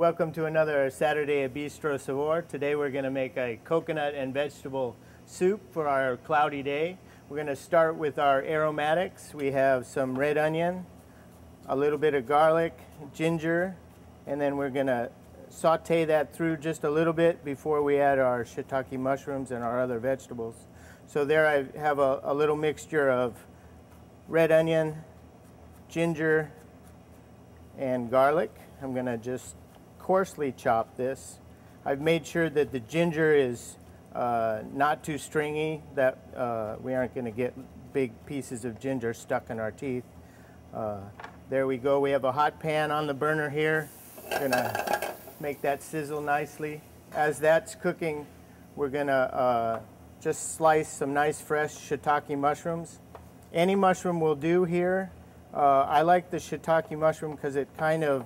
Welcome to another Saturday at Bistro Savor. Today we're going to make a coconut and vegetable soup for our cloudy day. We're going to start with our aromatics. We have some red onion, a little bit of garlic, ginger, and then we're going to saute that through just a little bit before we add our shiitake mushrooms and our other vegetables. So there I have a little mixture of red onion, ginger, and garlic. I'm going to just coarsely chop this. I've made sure that the ginger is not too stringy, that we aren't going to get big pieces of ginger stuck in our teeth. There we go. We have a hot pan on the burner here. We're going to make that sizzle nicely. As that's cooking, we're going to just slice some nice fresh shiitake mushrooms. Any mushroom will do here. I like the shiitake mushroom because it kind of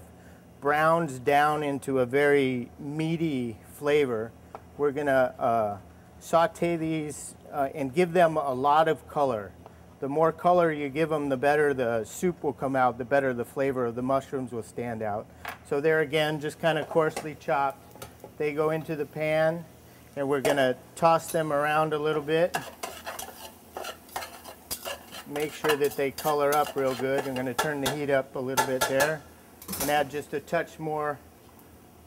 browns down into a very meaty flavor. We're going to saute these and give them a lot of color. The more color you give them, the better the soup will come out, the better the flavor of the mushrooms will stand out. So there again, just kind of coarsely chopped. They go into the pan and we're going to toss them around a little bit. Make sure that they color up real good. I'm going to turn the heat up a little bit there and add just a touch more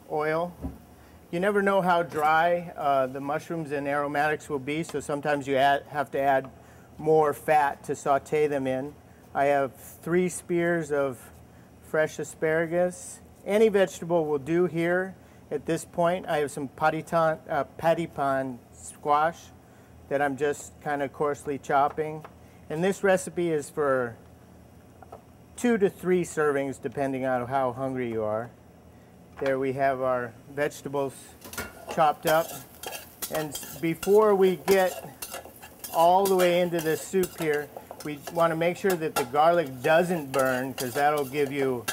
oil. You never know how dry the mushrooms and aromatics will be, so sometimes you have to add more fat to saute them in. I have 3 spears of fresh asparagus. Any vegetable will do here. At this point, I have some pattypan squash that I'm just kind of coarsely chopping. And this recipe is for 2 to 3 servings, depending on how hungry you are. There we have our vegetables chopped up. And before we get all the way into the soup here, we want to make sure that the garlic doesn't burn, because that'll give you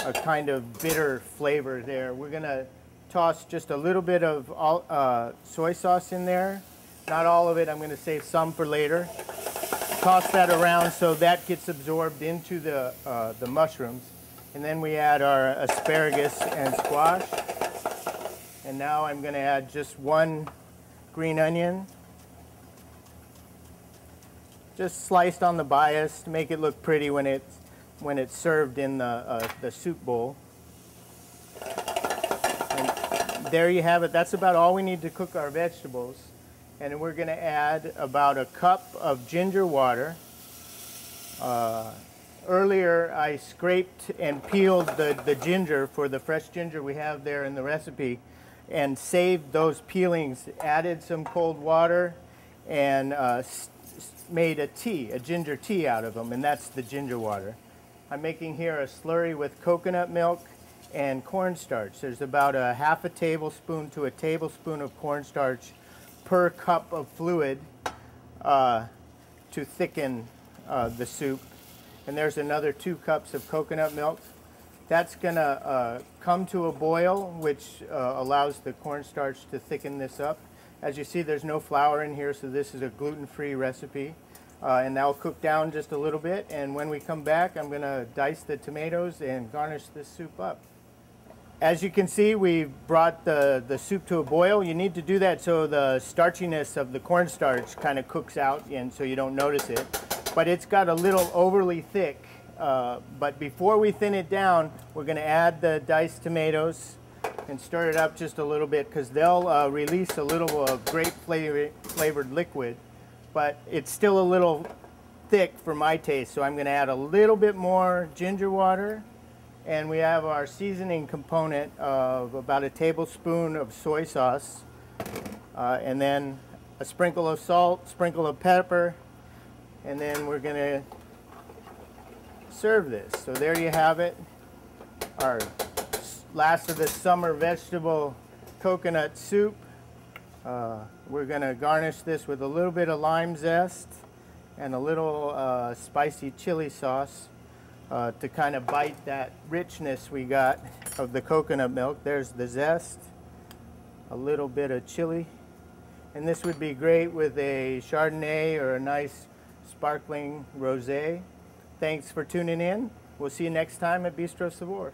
a kind of bitter flavor there. We're going to toss just a little bit of soy sauce in there. Not all of it. I'm going to save some for later. Toss that around so that gets absorbed into the mushrooms. And then we add our asparagus and squash. And now I'm going to add just 1 green onion. Just sliced on the bias to make it look pretty when it's served in the soup bowl. And there you have it. That's about all we need to cook our vegetables. And we're going to add about a cup of ginger water. Earlier I scraped and peeled the ginger for the fresh ginger we have there in the recipe and saved those peelings, added some cold water, and made a ginger tea out of them, and that's the ginger water. I'm making here a slurry with coconut milk and cornstarch. There's about a half a tablespoon to a tablespoon of cornstarch per cup of fluid to thicken the soup. And there's another 2 cups of coconut milk. That's going to come to a boil, which allows the cornstarch to thicken this up. As you see, there's no flour in here, so this is a gluten-free recipe. And that'll cook down just a little bit. And when we come back, I'm going to dice the tomatoes and garnish this soup up. As you can see, we've brought the soup to a boil. You need to do that so the starchiness of the cornstarch kind of cooks out and so you don't notice it. But it's got a little overly thick. But before we thin it down, we're going to add the diced tomatoes and stir it up just a little bit, because they'll release a little grape flavored liquid. But it's still a little thick for my taste, so I'm going to add a little bit more ginger water. And we have our seasoning component of about a tablespoon of soy sauce, and then a sprinkle of salt, sprinkle of pepper, and then we're going to serve this. So there you have it, our last of the summer vegetable coconut soup. We're going to garnish this with a little bit of lime zest and a little spicy chili sauce. To kind of bite that richness we got of the coconut milk. There's the zest, a little bit of chili, and this would be great with a Chardonnay or a nice sparkling rosé. Thanks for tuning in. We'll see you next time at Bistro Savor.